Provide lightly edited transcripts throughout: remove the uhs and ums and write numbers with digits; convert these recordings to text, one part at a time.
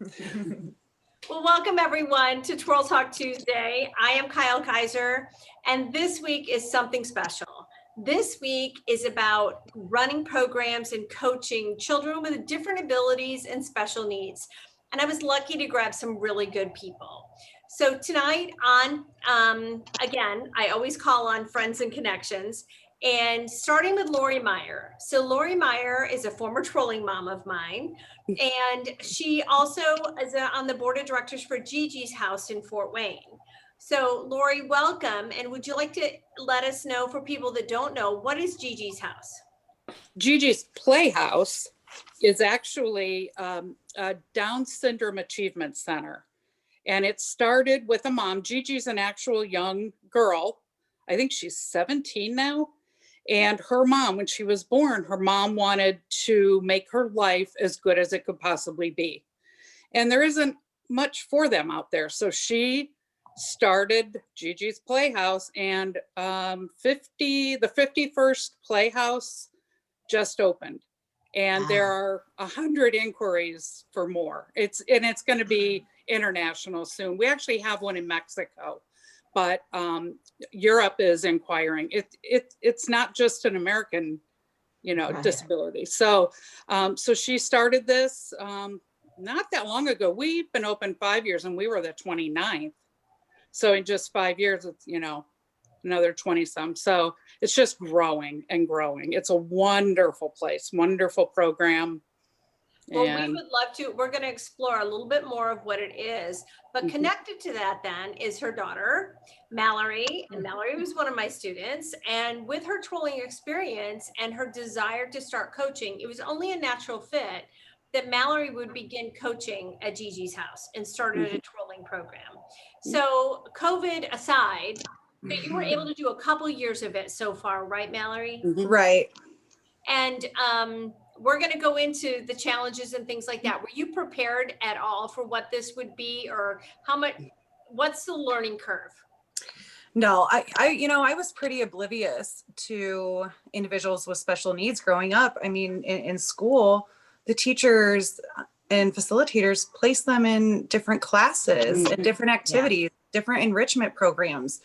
Well, welcome everyone to Twirl Talk Tuesday. I am Kyle Kaiser, and this week is something special. This week is about running programs and coaching children with different abilities and special needs. And I was lucky to grab some really good people. So tonight on, again, I always call on friends and connections, and starting with Laurie Meyer. So Laurie Meyer is a former Twirling mom of mine. And she also is on the board of directors for Gigi's house in Fort Wayne. So Laurie, welcome. And would you like to let us know, for people that don't know, what is Gigi's house? Gigi's Playhouse is actually a Down Syndrome Achievement Center. And it started with a mom. Gigi's an actual young girl. I think she's 17 now. And her mom, when she was born, her mom wanted to make her life as good as it could possibly be. And there isn't much for them out there. So she started Gigi's Playhouse, and the 51st Playhouse just opened. And there are 100 inquiries for more. It's going to be international soon. We actually have one in Mexico, but Europe is inquiring. It's not just an American, disability. So she started this not that long ago. We've been open 5 years, and we were the 29th. So in just 5 years, it's another 20 some. So it's just growing and growing. It's a wonderful place, wonderful program. Well, we would love to. We're going to explore a little bit more of what it is, but connected to that then is her daughter, Mallory. And Mallory was one of my students, and with her twirling experience and her desire to start coaching, it was only a natural fit that Mallory would begin coaching at Gigi's house and started a twirling program. So COVID aside, so you were able to do a couple years of it so far, right, Mallory? Right. And we're going to go into the challenges and things like that. Were you prepared at all for what this would be, or what's the learning curve? No, I was pretty oblivious to individuals with special needs growing up. I mean, in school, the teachers and facilitators place them in different classes and different activities, different enrichment programs.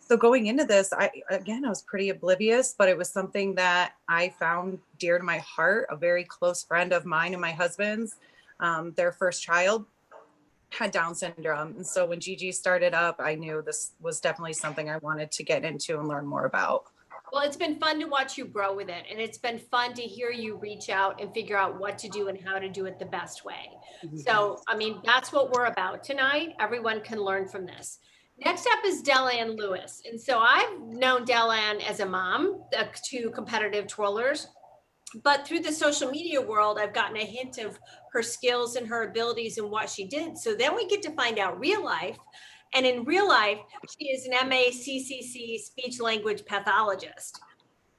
So going into this, I was pretty oblivious, but it was something that I found dear to my heart. A very close friend of mine and my husband's, their first child had Down syndrome. And so when Gigi started up, I knew this was definitely something I wanted to get into and learn more about. Well, it's been fun to watch you grow with it. And it's been fun to hear you reach out and figure out what to do and how to do it the best way. So, I mean, that's what we're about tonight. Everyone can learn from this. Next up is Deland Lewis. And so I've known Deland as a mom to competitive twirlers, but through the social media world, I've gotten a hint of her skills and her abilities and what she did. So then we get to find out real life. And in real life, she is an MACCC speech language pathologist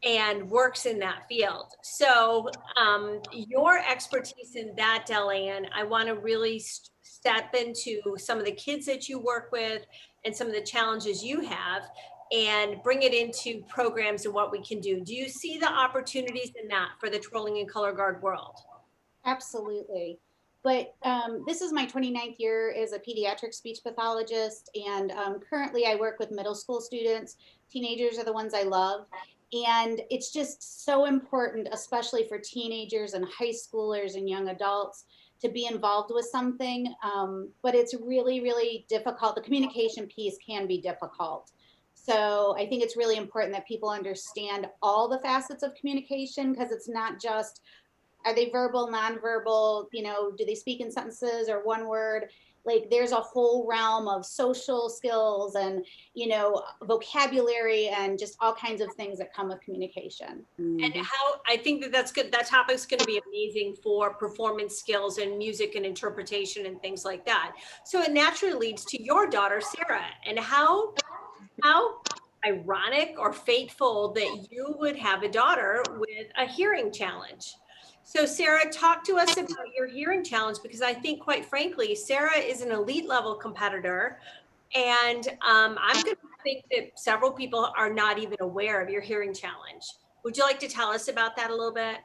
and works in that field. So your expertise in that, Deland, I want to really step into some of the kids that you work with and some of the challenges you have and bring it into programs and what we can do. Do you see the opportunities in that for the Twirling and Colorguard world? Absolutely. But this is my 29th year as a pediatric speech pathologist. And currently I work with middle school students. Teenagers are the ones I love. And it's just so important, especially for teenagers and high schoolers and young adults, to be involved with something. But it's really, really difficult. The communication piece can be difficult. So I think it's really important that people understand all the facets of communication, because it's not just, are they verbal, nonverbal, do they speak in sentences or one word? Like there's a whole realm of social skills and, vocabulary and just all kinds of things that come with communication. And how, I think that's good. That topic's going to be amazing for performance skills and music and interpretation and things like that. So it naturally leads to your daughter, Sarah, and how ironic or fateful that you would have a daughter with a hearing challenge. So Sarah, talk to us about your hearing challenge, because I think, quite frankly, Sarah is an elite level competitor. And I'm going to think that several people are not even aware of your hearing challenge. Would you like to tell us about that a little bit?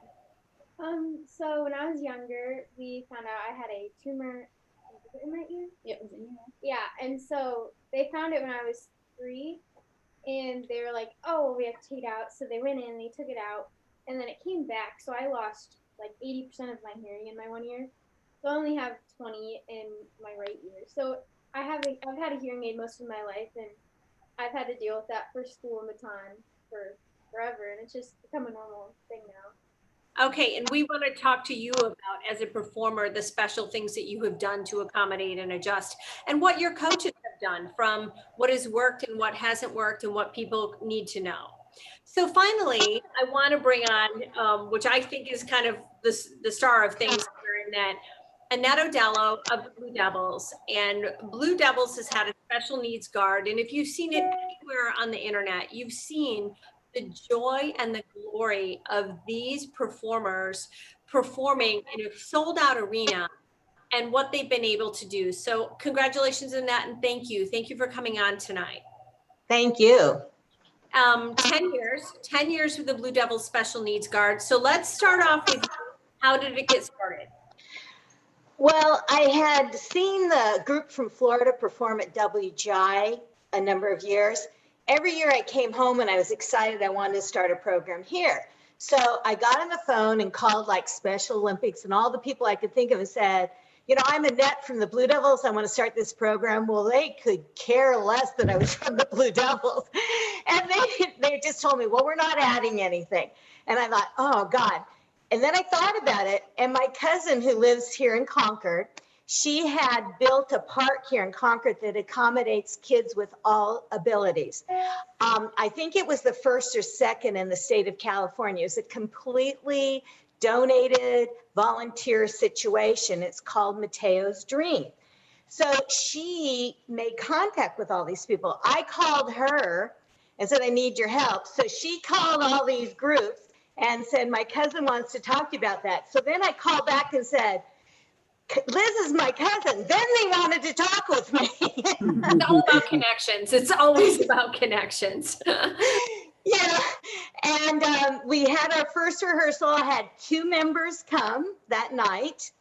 So when I was younger, we found out I had a tumor. Was it in my ear? It was in your Yeah, and so they found it when I was 3, and they were like, "Oh, well, we have to take it out." So they went in, they took it out, and then it came back. So I lost like 80% of my hearing in my one ear. So I only have 20 in my right ear. So I've had a hearing aid most of my life, and I've had to deal with that for school and baton for forever, and it's just become a normal thing now. Okay, and we want to talk to you about, as a performer, the special things that you have done to accommodate and adjust, and what your coaches have done, from what has worked and what hasn't worked and what people need to know. So finally, I want to bring on, which I think is kind of the star of things here, in that Annette O'Dello of the Blue Devils. And Blue Devils has had a special needs guard. And if you've seen it anywhere on the internet, you've seen the joy and the glory of these performers performing in a sold out arena and what they've been able to do. So congratulations on that, and thank you. Thank you for coming on tonight. Thank you. 10 years with the Blue Devils Special Needs Guard. So let's start off with, how did it get started? Well, I had seen the group from Florida perform at WGI a number of years. Every year I came home and I was excited I wanted to start a program here. So I got on the phone and called like Special Olympics and all the people I could think of and said, you know, I'm Annette from the Blue Devils. I want to start this program. Well, they could care less that I was from the Blue Devils. And they just told me, well, we're not adding anything. And I thought, oh God. And then I thought about it, and my cousin who lives here in Concord, she had built a park here in Concord that accommodates kids with all abilities. I think it was the first or second in the state of California. It was a completely donated volunteer situation. It's called Mateo's Dream. So she made contact with all these people. I called her and said, I need your help. So she called all these groups and said, my cousin wants to talk to you about that. So then I called back and said, Liz is my cousin. Then they wanted to talk with me. It's all about connections. It's always about connections. Yeah. And we had our first rehearsal. I had 2 members come that night.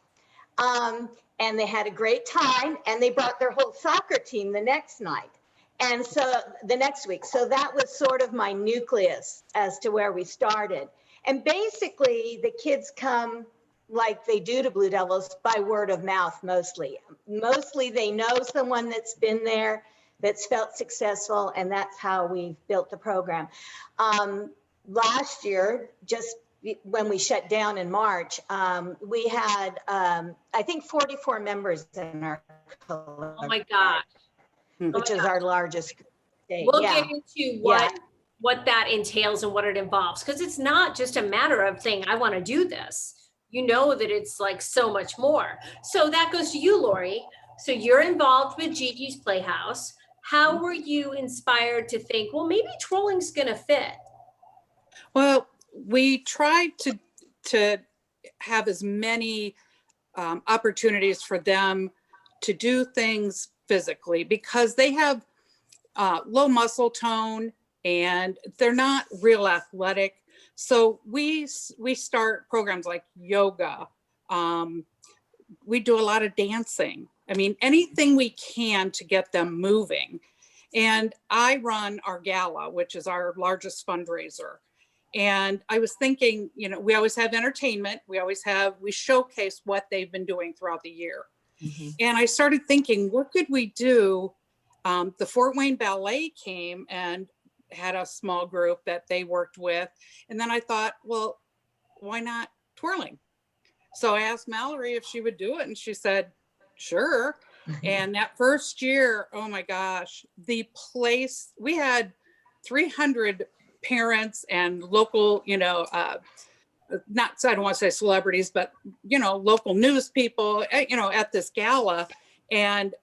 And they had a great time. And they brought their whole soccer team the next night. And so the next week. So that was sort of my nucleus as to where we started. And basically, the kids come like they do to Blue Devils by word of mouth mostly. Mostly they know someone that's been there, that's felt successful, and that's how we've built the program. Last year, just when we shut down in March, we had, I think, 44 members in our Colorguard. Oh my gosh. Which is our largest state. We'll get into what that entails and what it involves, because it's not just a matter of saying, I want to do this. You know that it's like so much more. So that goes to you, Laurie. So you're involved with Gigi's Playhouse. How were you inspired to think, well, maybe twirling's going to fit? Well, we tried to have as many opportunities for them to do things physically, because they have low muscle tone and they're not real athletic. So we start programs like yoga. We do a lot of dancing. I mean, anything we can to get them moving. And I run our gala, which is our largest fundraiser. And I was thinking, you know, we always have entertainment. We showcase what they've been doing throughout the year. Mm-hmm. And I started thinking, what could we do? The Fort Wayne Ballet came and had a small group that they worked with. And then I thought, well, why not twirling? So I asked Mallory if she would do it. And she said, sure. And that first year, oh my gosh, the place, we had 300 parents and local, you know, not, I don't want to say celebrities, but, you know, local news people, you know, at this gala. And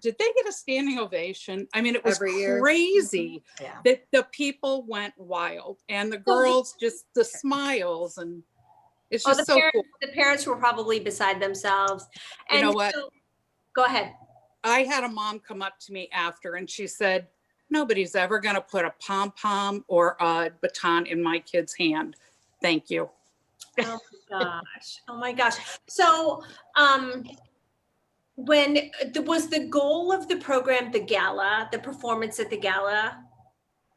did they get a standing ovation? I mean, it was crazy that the people went wild, and the girls, just the smiles, and it's just so cool. The parents were probably beside themselves. And you know what? Go ahead. I had a mom come up to me after, and she said, nobody's ever going to put a pom-pom or a baton in my kid's hand. Thank you. Oh gosh. Oh my gosh. So, was the goal of the program, the gala, the performance at the gala?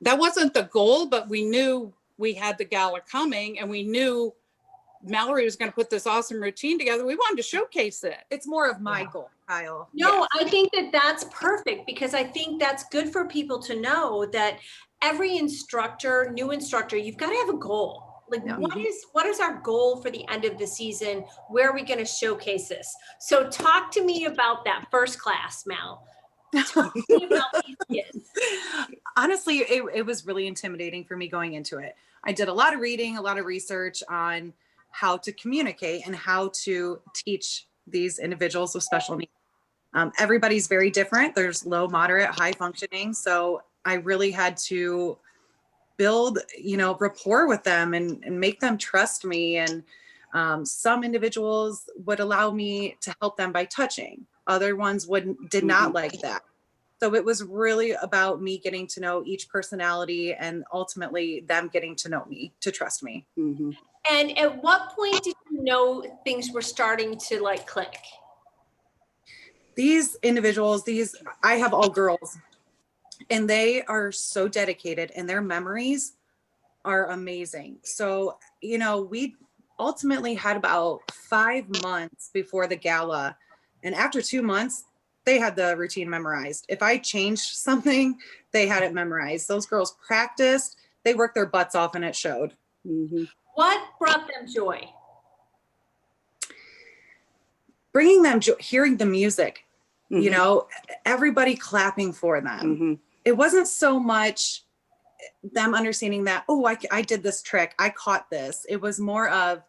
That wasn't the goal, but we knew we had the gala coming and we knew Mallory was going to put this awesome routine together. We wanted to showcase it. It's more of my goal, Kyle. No, I think that that's perfect because I think that's good for people to know that every instructor, new instructor, you've got to have a goal. Like what is our goal for the end of the season? Where are we going to showcase this? So talk to me about that first class, Mal. Talk to me about these kids. Honestly, it was really intimidating for me going into it. I did a lot of reading, a lot of research on how to communicate and how to teach these individuals with special needs. Everybody's very different. There's low, moderate, high functioning. So I really had to build, rapport with them and make them trust me. And some individuals would allow me to help them by touching. Other ones did not like that. So it was really about me getting to know each personality and ultimately them getting to know me, to trust me. Mm-hmm. And at what point did you know things were starting to click? These individuals, I have all girls, and they are so dedicated and their memories are amazing. So, we ultimately had about 5 months before the gala. And after 2 months, they had the routine memorized. If I changed something, they had it memorized. Those girls practiced, they worked their butts off and it showed. Mm-hmm. What brought them joy? Bringing them joy, hearing the music, Mm-hmm. Everybody clapping for them. Mm-hmm. It wasn't so much them understanding that, I did this trick, I caught this. It was more of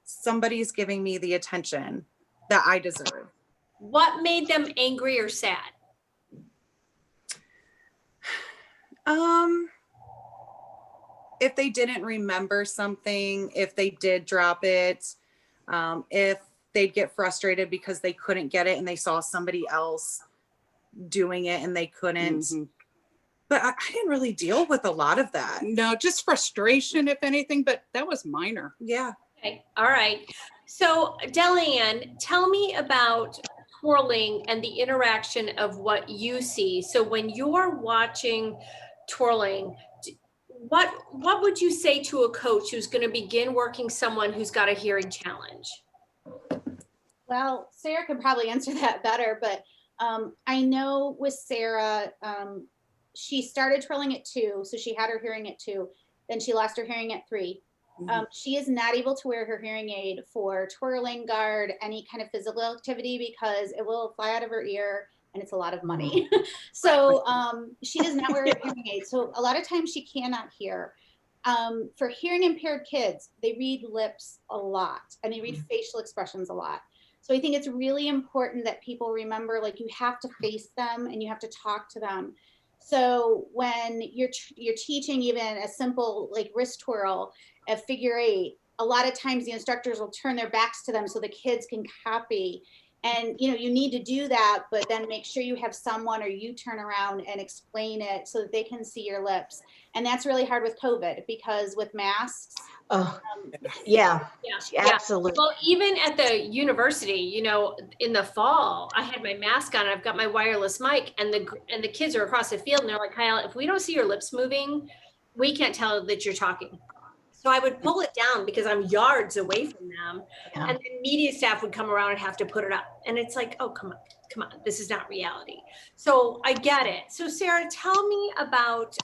somebody's giving me the attention that I deserve. What made them angry or sad? If they didn't remember something, if they did drop it, if they'd get frustrated because they couldn't get it and they saw somebody else doing it and they couldn't. Mm-hmm. But I didn't really deal with a lot of that. No, just frustration, if anything, but that was minor. Yeah. Okay. All right. So Deland, tell me about twirling and the interaction of what you see. So when you're watching twirling, what would you say to a coach who's going to begin working someone who's got a hearing challenge? Well, Sarah could probably answer that better, but I know with Sarah, she started twirling at 2, so she had her hearing at 2. Then she lost her hearing at 3. Mm-hmm. She is not able to wear her hearing aid for twirling, guard, any kind of physical activity because it will fly out of her ear and it's a lot of money. So she does not wear her hearing aid. So a lot of times she cannot hear. For hearing impaired kids, they read lips a lot and they read facial expressions a lot. So I think it's really important that people remember, you have to face them and you have to talk to them. So when you're teaching even a simple wrist twirl, a figure 8, a lot of times the instructors will turn their backs to them so the kids can copy. And you need to do that, but then make sure you have someone or you turn around and explain it so that they can see your lips. And that's really hard with COVID because with masks. Yeah, absolutely. Well, even at the university, in the fall, I had my mask on and I've got my wireless mic and the kids are across the field and they're like, Kyle, if we don't see your lips moving, we can't tell that you're talking. So I would pull it down because I'm yards away from them. Yeah. And then media staff would come around and have to put it up. And it's like, oh, come on, this is not reality. So I get it. So Sarah, tell me about,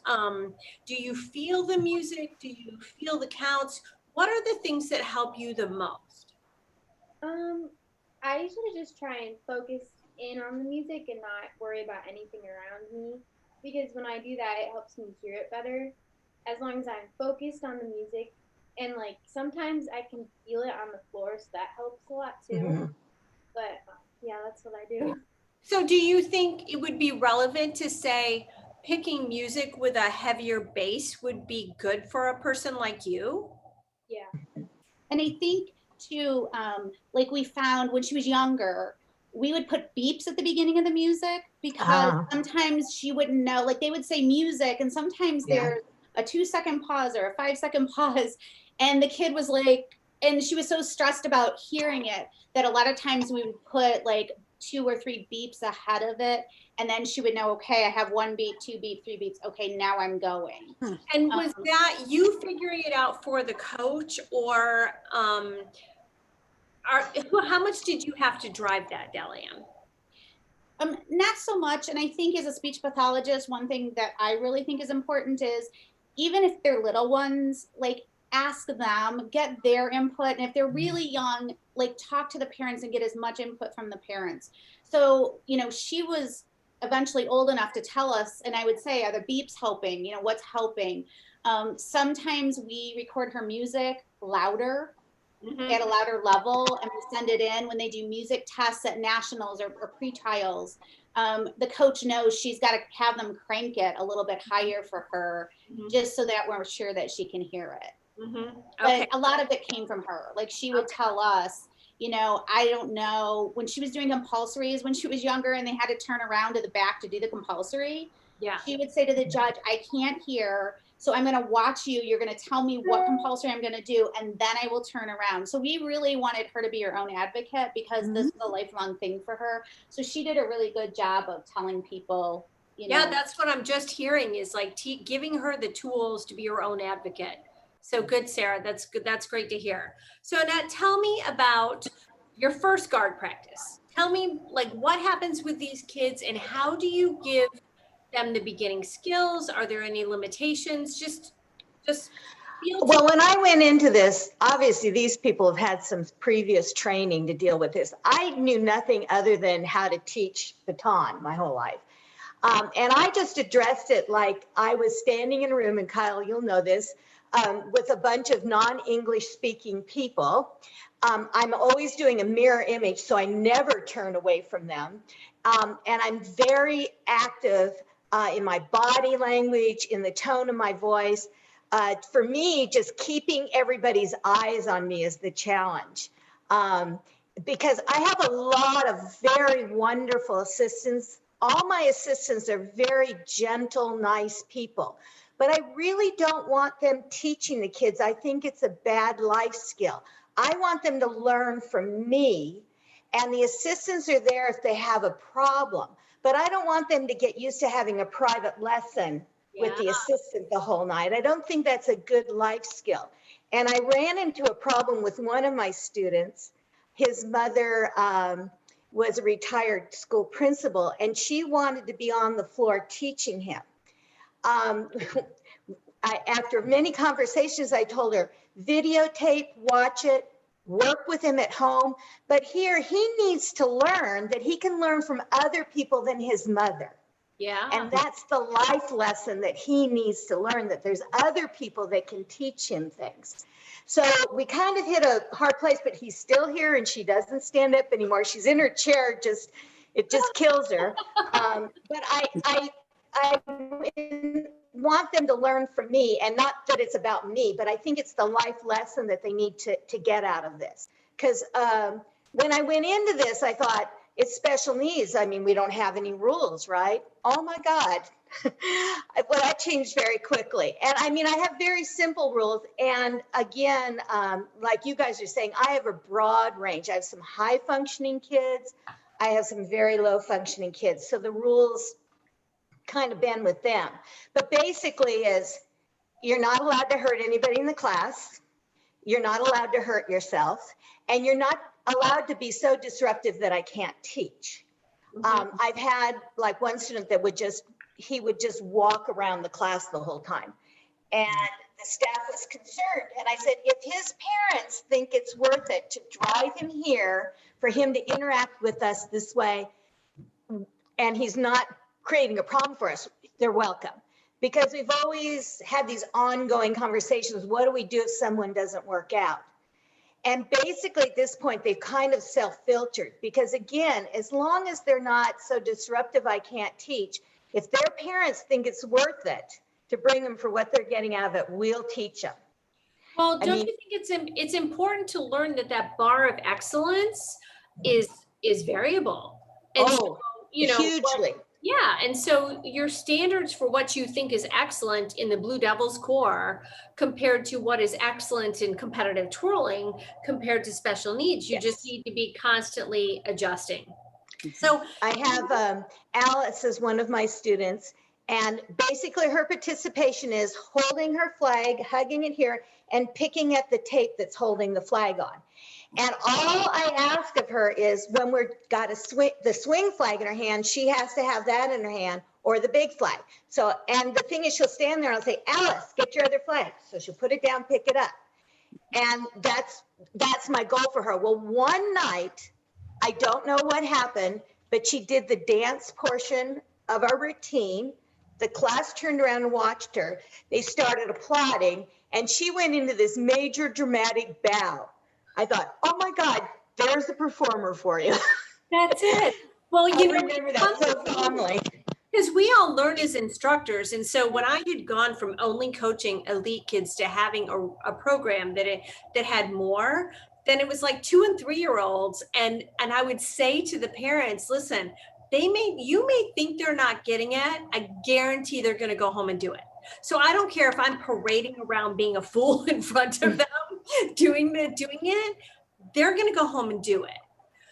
do you feel the music? Do you feel the counts? What are the things that help you the most? I usually just try and focus in on the music and not worry about anything around me. Because when I do that, it helps me hear it better. As long as I'm focused on the music, and sometimes I can feel it on the floor, so that helps a lot too. Mm-hmm. But yeah, that's what I do. So do you think it would be relevant to say picking music with a heavier bass would be good for a person like you? Yeah. And I think too, we found when she was younger, we would put beeps at the beginning of the music because sometimes she wouldn't know, they would say music and sometimes there's a 2-second pause or a 5-second pause. And the kid was like, and she was so stressed about hearing it that a lot of times we would put like 2 or 3 beeps ahead of it. And then she would know, okay, I have 1 beep, 2 beep, 3 beeps. Okay, now I'm going. And was that you figuring it out for the coach, or how much did you have to drive that, Delian? Not so much. And I think as a speech pathologist, one thing that I really think is important is, even if they're little ones, like ask them, get their input. And if they're really young, like talk to the parents and get as much input from the parents. So, you know, she was eventually old enough to tell us, and I would say, are the beeps helping? You know, what's helping? Sometimes we record her music louder, at a louder level, and we send it in when they do music tests at nationals or pre-trials. The coach knows she's got to have them crank it a little bit higher for her, just so that we're sure that she can hear it. Okay. But a lot of it came from her. Like she would tell us, you know, I don't know, when she was doing compulsories when she was younger and they had to turn around to the back to do the compulsory, she would say to the judge, I can't hear, so I'm going to watch you. You're going to tell me what compulsory I'm going to do, and then I will turn around. So we really wanted her to be her own advocate, because this is a lifelong thing for her. So she did a really good job of telling people, you know. Yeah, that's what I'm just hearing, is like giving her the tools to be her own advocate. So good, Sarah. That's good. That's great to hear. So now tell me about your first guard practice. Tell me, like, what happens with these kids and how do you give them the beginning skills? Are there any limitations? Just Well, when I went into this, obviously these people have had some previous training to deal with this. I knew nothing other than how to teach baton my whole life. And I just addressed it like I was standing in a room, and Kyle, you'll know this, with a bunch of non-English speaking people. I'm always doing a mirror image, so I never turn away from them. And I'm very active in my body language, in the tone of my voice. For me, just keeping everybody's eyes on me is the challenge. Because I have a lot of very wonderful assistants. All my assistants are very gentle, nice people. But I really don't want them teaching the kids. I think it's a bad life skill. I want them to learn from me, and the assistants are there if they have a problem. But I don't want them to get used to having a private lesson with the assistant the whole night. I don't think that's a good life skill. And I ran into a problem with one of my students. His mother was a retired school principal, and she wanted to be on the floor teaching him. After many conversations, I told her, videotape, watch it, work with him at home. But here, he needs to learn that he can learn from other people than his mother. Yeah. And that's the life lesson that he needs to learn, that there's other people that can teach him things. So we kind of hit a hard place, but he's still here, and she doesn't stand up anymore. She's in her chair, it just kills her. But I want them to learn from me, and not that it's about me, but I think it's the life lesson that they need to get out of this. Because when I went into this, I thought, it's special needs. I mean, we don't have any rules, right? Oh my God. Well, that changed very quickly. And I mean, I have very simple rules. And again, like you guys are saying, I have a broad range. I have some high functioning kids. I have some very low functioning kids. So the rules kind of bend with them. But basically is, you're not allowed to hurt anybody in the class. You're not allowed to hurt yourself. And you're not allowed to be so disruptive that I can't teach. I've had like one student that would just walk around the class the whole time. And the staff was concerned. And I said, if his parents think it's worth it to drive him here for him to interact with us this way, and he's not creating a problem for us, they're welcome. Because we've always had these ongoing conversations. What do we do if someone doesn't work out? And basically at this point, they've kind of self-filtered, because again, as long as they're not so disruptive I can't teach, if their parents think it's worth it to bring them for what they're getting out of it, we'll teach them. Well, don't you think it's important to learn that bar of excellence is variable? And hugely. Yeah, and so your standards for what you think is excellent in the Blue Devils core compared to what is excellent in competitive twirling compared to special needs, you just Yes. need to be constantly adjusting. So I have Alice as one of my students, and basically her participation is holding her flag, hugging it here, and picking at the tape that's holding the flag on. And all I ask of her is when we're got the swing flag in her hand, she has to have that in her hand or the big flag. So, and the thing is, she'll stand there and I'll say, Alice, get your other flag. So she'll put it down, pick it up. And that's my goal for her. Well, one night, I don't know what happened, but she did the dance portion of our routine. The class turned around and watched her. They started applauding, and she went into this major dramatic bow. I thought, oh my God, there's the performer for you. that's it. Well, I you know, remember that so fondly. because we all learn as instructors. And so when I had gone from only coaching elite kids to having a program that had more, then it was like 2 and 3 year olds. And I would say to the parents, listen, you may think they're not getting it. I guarantee they're going to go home and do it. So I don't care if I'm parading around being a fool in front of them, doing it, they're going to go home and do it.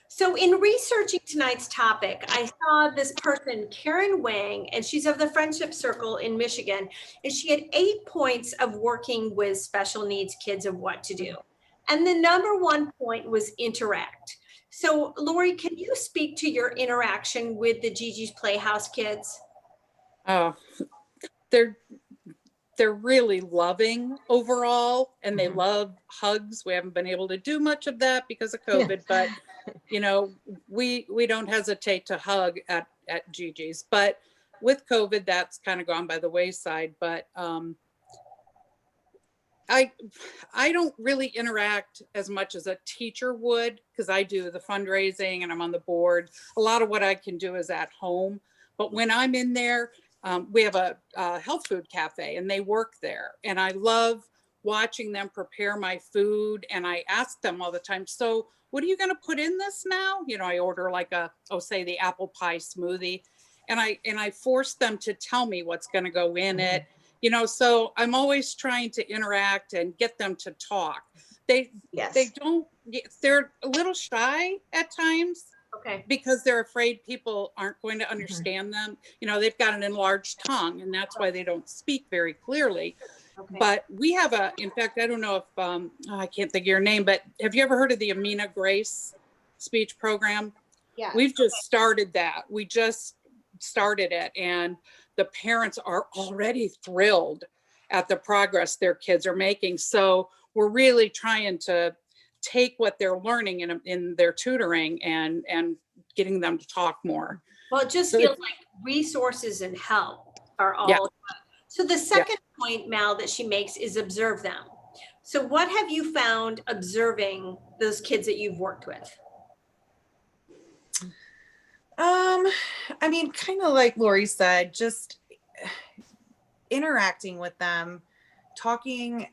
So in researching tonight's topic, I saw this person, Karen Wang, and she's of the Friendship Circle in Michigan, and she had 8 points of working with special needs kids of what to do. And the number 1 point was interact. So Laurie, can you speak to your interaction with the Gigi's Playhouse kids? Oh, they're really loving overall, and they love hugs. We haven't been able to do much of that because of COVID, but you know, we don't hesitate to hug at Gigi's. But with COVID, that's kind of gone by the wayside. But I don't really interact as much as a teacher would, because I do the fundraising and I'm on the board. A lot of what I can do is at home. But when I'm in there, we have a health food cafe and they work there. And I love watching them prepare my food. And I ask them all the time, so what are you going to put in this now? You know, I order like say the apple pie smoothie. And I force them to tell me what's going to go in it. You know, so I'm always trying to interact and get them to talk. They're a little shy at times. Okay. Because they're afraid people aren't going to understand them. You know, they've got an enlarged tongue and that's why they don't speak very clearly. Okay. But we have in fact, I don't know if, I can't think of your name, but have you ever heard of the Amina Grace speech program? Yeah. We've just started that. We just started it and the parents are already thrilled at the progress their kids are making. So we're really trying to take what they're learning in their tutoring and getting them to talk more. Well, it just feels like resources and help are all. Yeah. So the second point, Mal, that she makes is observe them. So what have you found observing those kids that you've worked with? I mean, kind of like Laurie said, just interacting with them, talking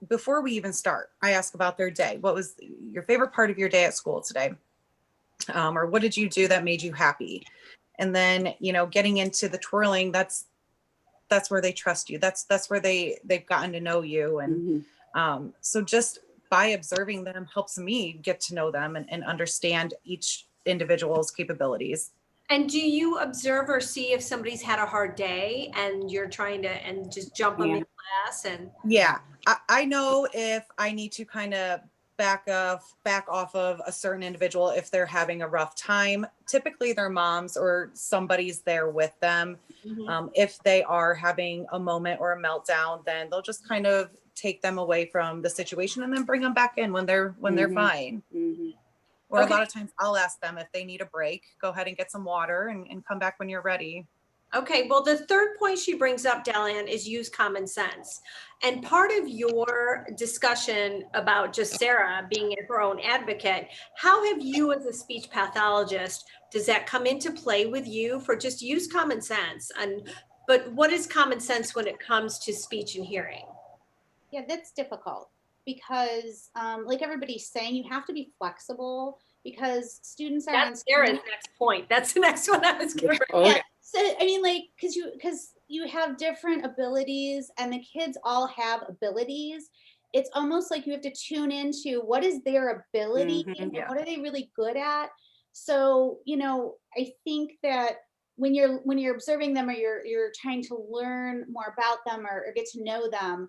before we even start. I ask about their day. What was your favorite part of your day at school today? Or what did you do that made you happy? And then, you know, getting into the twirling, that's where they trust you. That's where they've gotten to know you. And so just by observing them helps me get to know them and understand each individual's capabilities. And do you observe or see if somebody's had a hard day and you're trying to and just jump them in class? And yeah, I know if I need to kind of back off of a certain individual if they're having a rough time. Typically their moms or somebody's there with them. If they are having a moment or a meltdown, then they'll just kind of take them away from the situation and then bring them back in when they're fine. Or a lot of times I'll ask them if they need a break, go ahead and get some water and come back when you're ready. okay, well, the third point she brings up, Deland, is use common sense. And part of your discussion about just Sarah being her own advocate, how have you as a speech pathologist, does that come into play with you for just use common sense? But what is common sense when it comes to speech and hearing? Yeah, that's difficult because like everybody's saying, you have to be flexible because students are That's Sarah's next point. That's the next one I was going to bring. Oh, Yeah, So, I mean, like, because you have different abilities and the kids all have abilities. It's almost like you have to tune into what is their ability and Yeah. what are they really good at. So, I think that when you're observing them or you're trying to learn more about them or get to know them,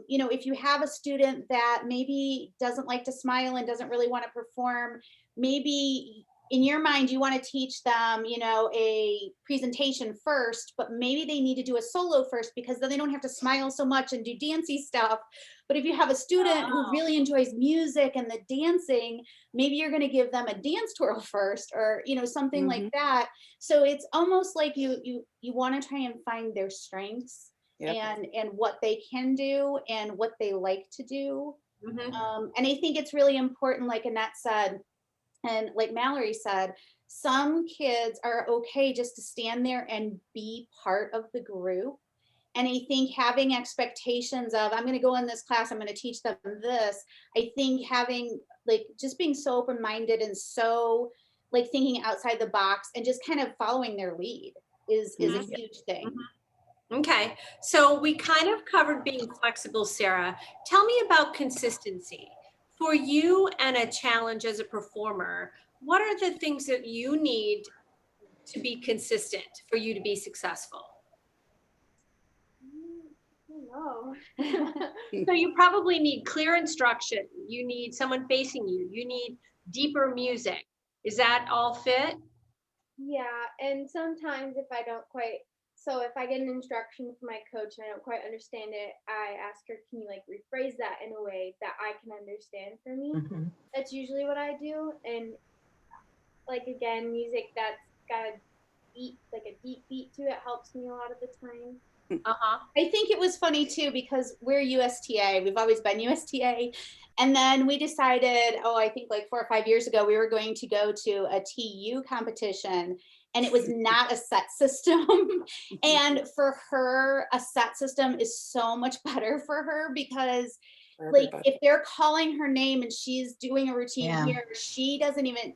if you have a student that maybe doesn't like to smile and doesn't really want to perform, maybe in your mind you want to teach them a presentation first, but maybe they need to do a solo first because then they don't have to smile so much and do dancey stuff. But if you have a student who really enjoys music and the dancing, maybe you're going to give them a dance twirl first, or something like that. So it's almost like you want to try and find their strengths. Yep. And what they can do and what they like to do. Mhm. And I think it's really important, like Annette said, and like Mallory said, some kids are okay just to stand there and be part of the group. And I think having expectations of, I'm going to go in this class, I'm going to teach them this. I think having just being so open-minded and so thinking outside the box and just kind of following their lead is a huge thing. Okay, so we kind of covered being flexible, Sarah. Tell me about consistency. For you and a challenge as a performer, what are the things that you need to be consistent for you to be successful? No. So you probably need clear instruction. You need someone facing you. You need deeper music. Is that all fit? Yeah, and sometimes if I get an instruction from my coach and I don't quite understand it, I ask her, can you rephrase that in a way that I can understand for me? That's usually what I do. And again, music that's got a deep beat to it helps me a lot of the time. Uh-huh. I think it was funny too, because we're USTA, we've always been USTA. And then we decided, I think 4 or 5 years ago, we were going to go to a TU competition, and it was not a set system. And for her, a set system is so much better for her because if they're calling her name and she's doing a routine here, she doesn't even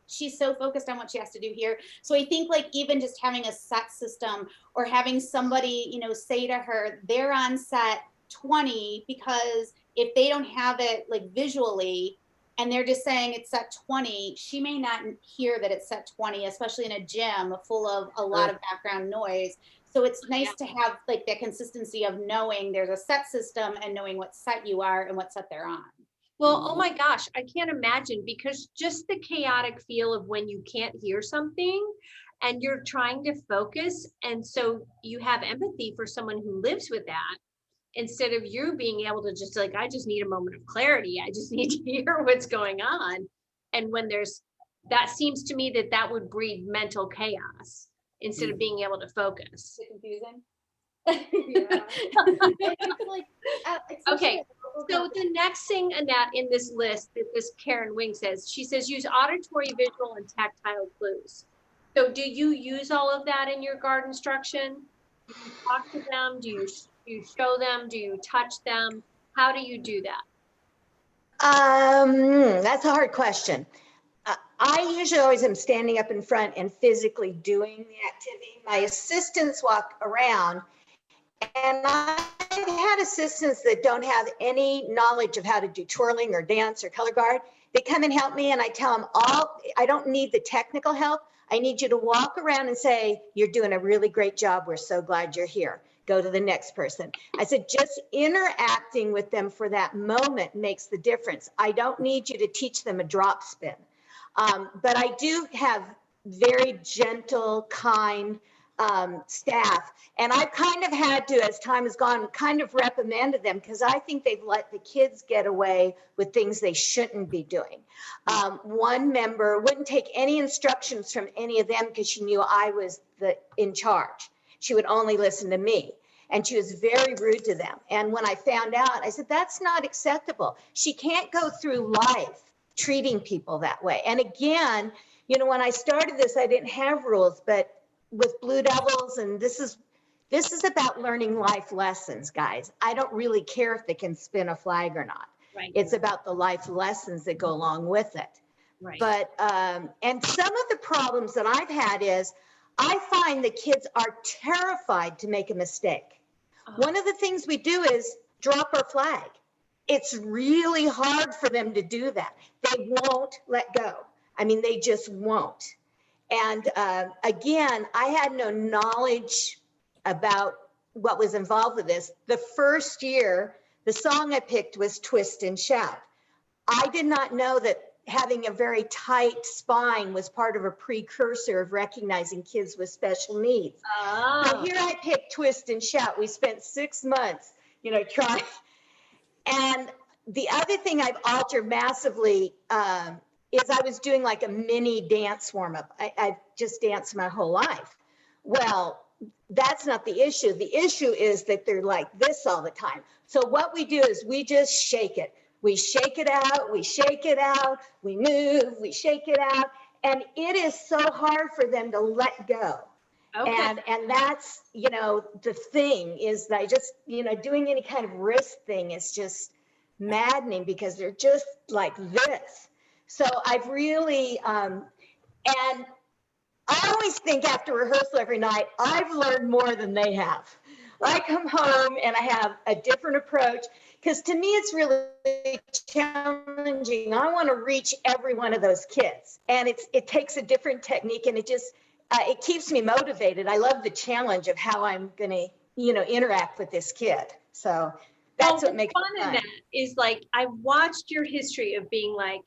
she's so focused on what she has to do here. So I think even just having a set system or having somebody, say to her, they're on set 20, because if they don't have it visually and they're just saying it's set 20, she may not hear that it's set 20, especially in a gym full of a lot of background noise. So it's nice to have that consistency of knowing there's a set system and knowing what set you are and what set they're on. Well, oh my gosh, I can't imagine, because just the chaotic feel of when you can't hear something and you're trying to focus. And so you have empathy for someone who lives with that, instead of you being able to just I just need a moment of clarity. I just need to hear what's going on. And when that seems to me that would breed mental chaos instead of being able to focus. Is it confusing? Yeah. Okay, so the next thing, Annette, in this list that this Karen Wing says, she says use auditory, visual, and tactile clues. So do you use all of that in your guard instruction? Do you talk to them? Do you show them? Do you touch them? How do you do that? That's a hard question. I usually always am standing up in front and physically doing the activity. My assistants walk around, and I've had assistants that don't have any knowledge of how to do twirling or dance or color guard. They come and help me, and I tell them I don't need the technical help. I need you to walk around and say, you're doing a really great job. We're so glad you're here. Go to the next person. I said, just interacting with them for that moment makes the difference. I don't need you to teach them a drop spin. But I do have very gentle, kind staff. And I've kind of had to, as time has gone, kind of reprimanded them, because I think they've let the kids get away with things they shouldn't be doing. One member wouldn't take any instructions from any of them because she knew I was in charge. She would only listen to me. And she was very rude to them. And when I found out, I said, that's not acceptable. She can't go through life treating people that way. And again, when I started this, I didn't have rules, but with Blue Devils, and this is about learning life lessons, guys. I don't really care if they can spin a flag or not. Right. It's about the life lessons that go along with it. Right. But, and some of the problems that I've had is, I find the kids are terrified to make a mistake. One of the things we do is drop our flag. It's really hard for them to do that. They won't let go. I mean, they just won't. And again, I had no knowledge about what was involved with this. The first year, the song I picked was Twist and Shout. I did not know that having a very tight spine was part of a precursor of recognizing kids with special needs. So here I picked Twist and Shout. We spent 6 months, trying. And the other thing I've altered massively is I was doing like a mini dance warm-up. I've just danced my whole life. Well, that's not the issue. The issue is that they're like this all the time. So what we do is we just shake it. We shake it out, we shake it out, we move, we shake it out. And it is so hard for them to let go. Okay. And that's, the thing is that I just, doing any kind of wrist thing is just maddening because they're just like this. So I've really, and I always think after rehearsal every night, I've learned more than they have. I come home and I have a different approach because to me, it's really challenging. I want to reach every one of those kids, and it takes a different technique, and it keeps me motivated. I love the challenge of how I'm going to, interact with this kid. So that's what makes it fun. In that is like, I've watched your history of being like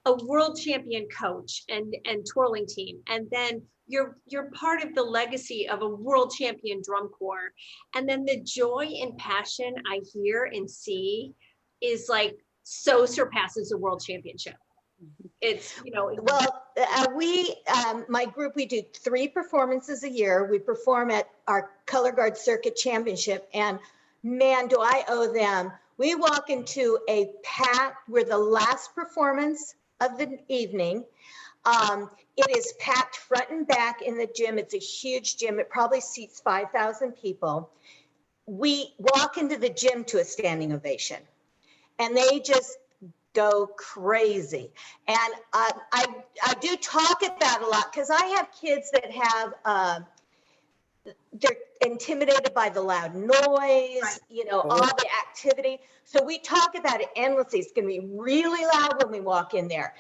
a world champion coach and twirling team. And then you're part of the legacy of a world champion drum corps. And then the joy and passion I hear and see is like, so surpasses a world championship. It's, well, my group, we do 3 performances a year. We perform at our Colorguard Circuit Championship, and man, do I owe them. We walk into a packed, we're the last performance of the evening. It is packed front and back in the gym. It's a huge gym. It probably seats 5,000 people. We walk into the gym to a standing ovation, and they just go crazy. And I do talk about a lot because I have kids that have, they're intimidated by the loud noise, all the activity. So we talk about it endlessly. It's going to be really loud when we walk in there,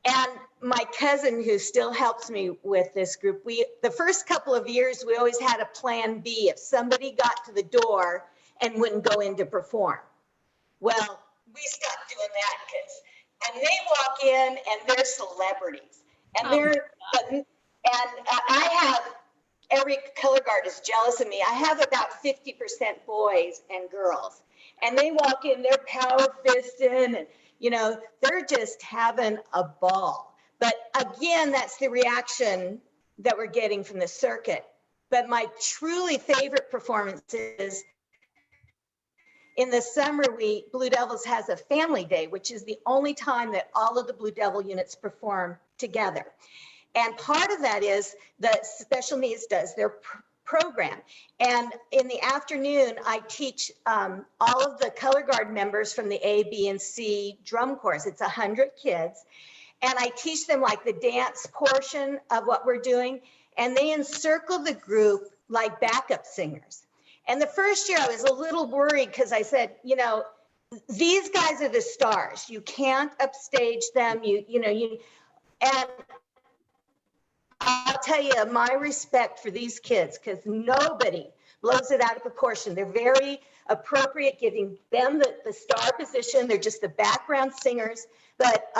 And my cousin, who still helps me with this group, the first couple of years, we always had a plan B if somebody got to the door and wouldn't go in to perform. Well, we stopped doing that and they walk in and they're celebrities, and I have, every color guard is jealous of me. I have about 50% boys and girls, and they walk in, they're power fisting, and they're just having a ball. But again, that's the reaction that we're getting from the circuit. But my truly favorite performances, in the summer, Blue Devils has a family day, which is the only time that all of the Blue Devil units perform together. And part of that is that Special Needs does their program. And in the afternoon, I teach all of the color guard members from the A, B, and C drum corps. It's 100 kids. And I teach them like the dance portion of what we're doing. And they encircle the group like backup singers. And the first year I was a little worried because I said, these guys are the stars. You can't upstage them. And I'll tell you, my respect for these kids, because nobody blows it out of proportion. They're very appropriate, giving them the star position. They're just the background singers. But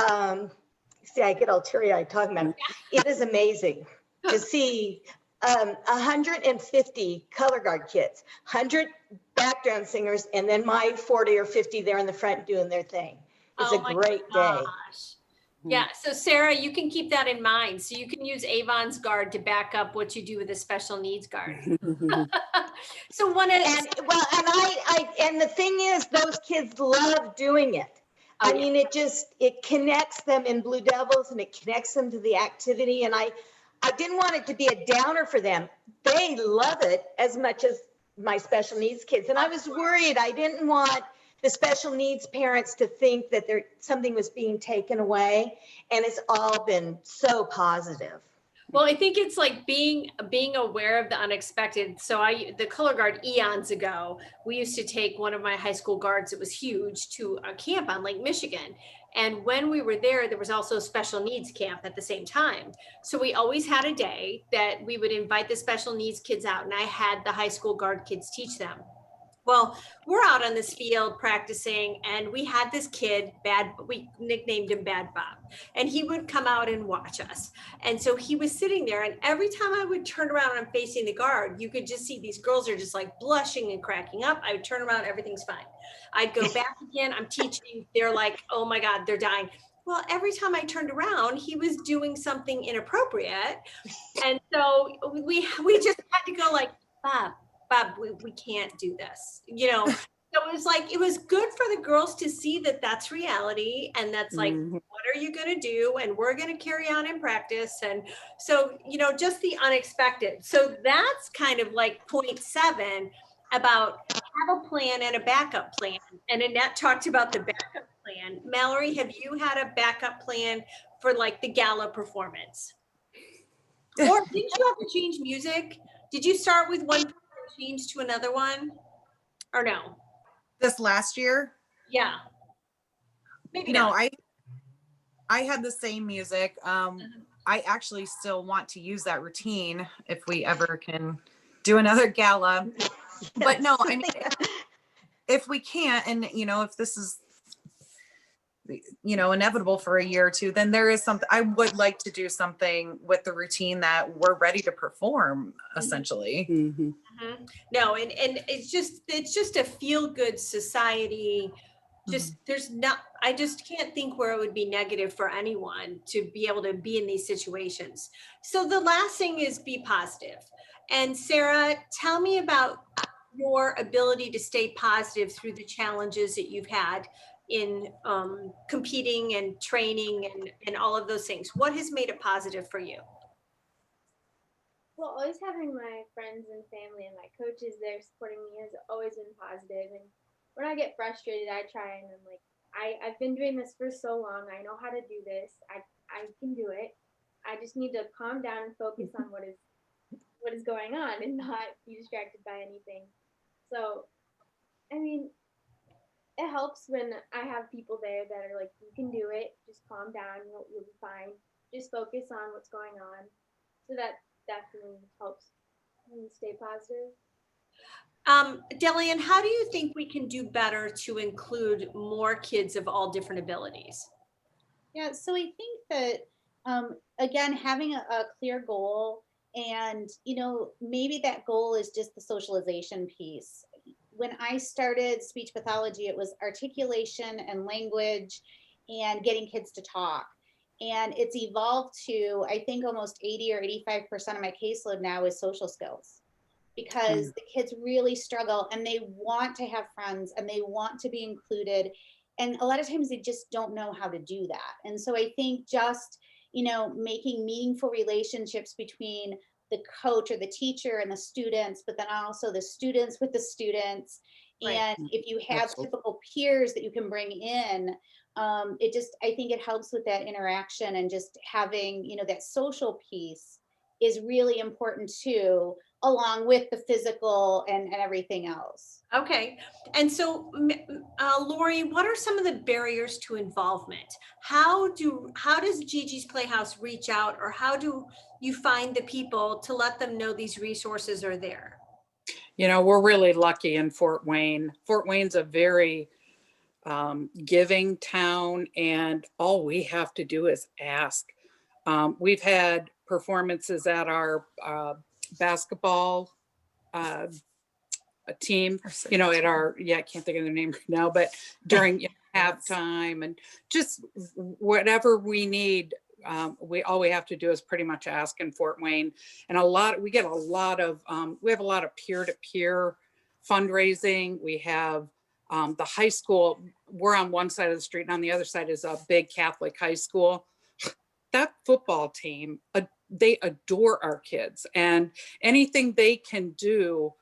see, I get all teary-eyed talking about it. It is amazing to see 150 color guard kids, 100 background singers, and then my 40 or 50 there in the front doing their thing. It's a great day. Yeah, so Sarah, you can keep that in mind. So you can use Avon's guard to back up what you do with a special needs guard. So and the thing is, those kids love doing it. I mean, it connects them in Blue Devils, and it connects them to the activity. And I didn't want it to be a downer for them. They love it as much as my special needs kids. And I was worried. I didn't want the special needs parents to think that something was being taken away. And it's all been so positive. Well, I think it's like being aware of the unexpected. So the Colorguard eons ago, we used to take one of my high school guards, it was huge, to a camp on Lake Michigan. And when we were there, there was also a special needs camp at the same time. So we always had a day that we would invite the special needs kids out, and I had the high school guard kids teach them. Well, we're out on this field practicing, and we had this kid, we nicknamed him Bad Bob, and he would come out and watch us. And so he was sitting there, and every time I would turn around and I'm facing the guard, you could just see these girls are just like blushing and cracking up. I would turn around, everything's fine. I'd go back again, I'm teaching, they're like, oh my God, they're dying. Well, every time I turned around, he was doing something inappropriate. And so we just had to go like, Bob, we can't do this, you know? So it was like, it was good for the girls to see that that's reality. And that's like, what are you going to do? And we're going to carry on in practice. And so, you know, just the unexpected. So that's kind of like point 7 about have a plan and a backup plan. And Annette talked about the backup plan. Mallory, have you had a backup plan for like the gala performance? Or did you have to change music? Did you start with one change to another one, or no? This last year? Yeah. Maybe No, not. I had the same music. I actually still want to use that routine if we ever can do another gala. But no, I mean, if we can't, and you know, if this is, you know, inevitable for a year or two, then there is something I would like to do something with the routine that we're ready to perform, essentially. No, and it's just a feel-good society. Just I just can't think where it would be negative for anyone to be able to be in these situations. So the last thing is be positive. And Sarah, tell me about your ability to stay positive through the challenges that you've had in competing and training and all of those things. What has made it positive for you? Well, always having my friends and family and my coaches there supporting me has always been positive. And when I get frustrated, I try and I'm like, I've been doing this for so long. I know how to do this. I can do it. I just need to calm down and focus on what is going on and not be distracted by anything. So, I mean, it helps when I have people there that are like, you can do it. Just calm down. You'll be fine. Just focus on what's going on. So that definitely helps me stay positive. Deland, how do you think we can do better to include more kids of all different abilities? Yeah, so I think that, again, having a clear goal and, you know, maybe that goal is just the socialization piece. When I started speech pathology, it was articulation and language and getting kids to talk. And it's evolved to, I think, almost 80 or 85% of my caseload now is social skills, because the kids really struggle and they want to have friends and they want to be included. And a lot of times they just don't know how to do that. And so I think just, you know, making meaningful relationships between the coach or the teacher and the students, but then also the students with the students. Right. And if you have typical peers that you can bring in, it just, I think it helps with that interaction, and just having, you know, that social piece is really important too, along with the physical and everything else. Okay. And so, Laurie, what are some of the barriers to involvement? How does Gigi's Playhouse reach out, or how do you find the people to let them know these resources are there? You know, we're really lucky in Fort Wayne. Fort Wayne's a very giving town, and all we have to do is ask. We've had performances at our basketball team, you know, at our, I can't think of their name right now, but during halftime, and just whatever we need, all we have to do is pretty much ask in Fort Wayne. And we have a lot of peer-to-peer fundraising. We have the high school, we're on one side of the street, and on the other side is a big Catholic high school. That football team, they adore our kids, and anything they can do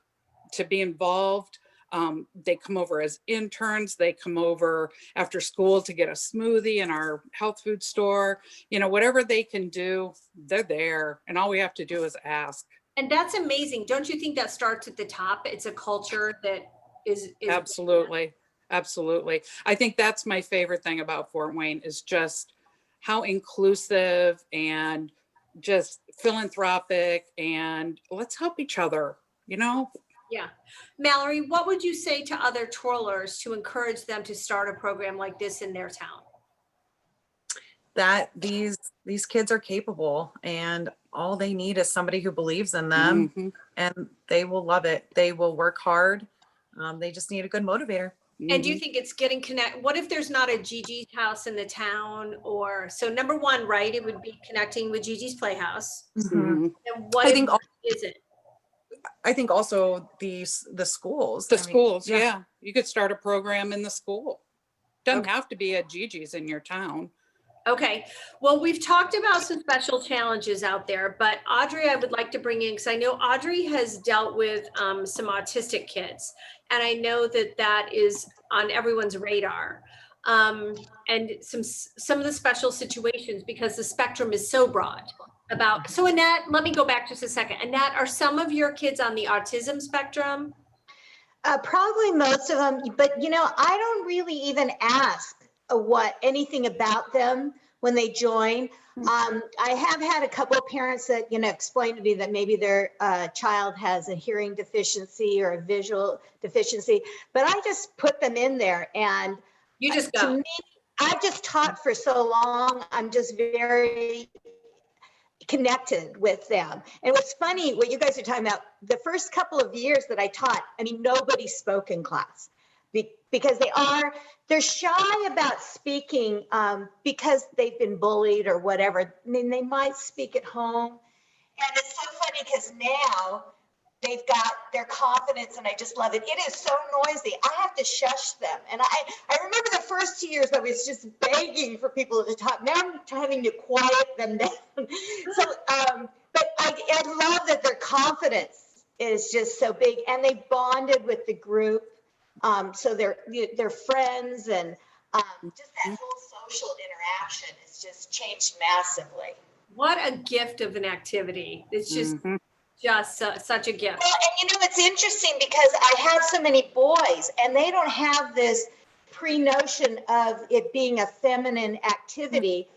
to be involved, They come over as interns. They come over after school to get a smoothie in our health food store. You know, whatever they can do, they're there. And all we have to do is ask. And that's amazing. Don't you think that starts at the top? It's a culture that is Absolutely. Absolutely. I think that's my favorite thing about Fort Wayne is just how inclusive and just philanthropic, and let's help each other, you know? Yeah. Mallory, what would you say to other twirlers to encourage them to start a program like this in their town? That these kids are capable, and all they need is somebody who believes in them, Mhm. and they will love it. They will work hard. They just need a good motivator. And do you think it's getting what if there's not a Gigi's house in the town? Or so number one, right, it would be connecting with Gigi's Playhouse. Mhm. And what I if think is it? I think also the schools. The I mean, schools, yeah. You could start a program in the school. Doesn't have to be at Gigi's in your town. Okay, well, we've talked about some special challenges out there, but Audrey, I would like to bring in, because I know Audrey has dealt with some autistic kids, and I know that that is on everyone's radar. And some of the special situations, because the spectrum is so broad about, so Annette, let me go back just a second. Annette, are some of your kids on the autism spectrum? Probably most of them, but you know, I don't really even ask anything about them when they join. I have had a couple of parents that, you know, explain to me that maybe their child has a hearing deficiency or a visual deficiency, but I just put them in there, and You just to go. me, I've just taught for so long. I'm just very connected with them. And what's funny, what you guys are talking about, the first couple of years that I taught, I mean, nobody spoke in class because they're shy about speaking because they've been bullied or whatever. I mean, they might speak at home. And it's so funny because now they've got their confidence, and I just love it. It is so noisy. I have to shush them. And I remember the first 2 years I was just begging for people to talk. Now I'm having to quiet them down. So, but I love that their confidence is just so big, and they bonded with the group. So they're friends, and just that whole social interaction has just changed massively. What a gift of an activity. It's just such a gift. Well, and you know, it's interesting because I have so many boys, and they don't have this pre-notion of it being a feminine activity.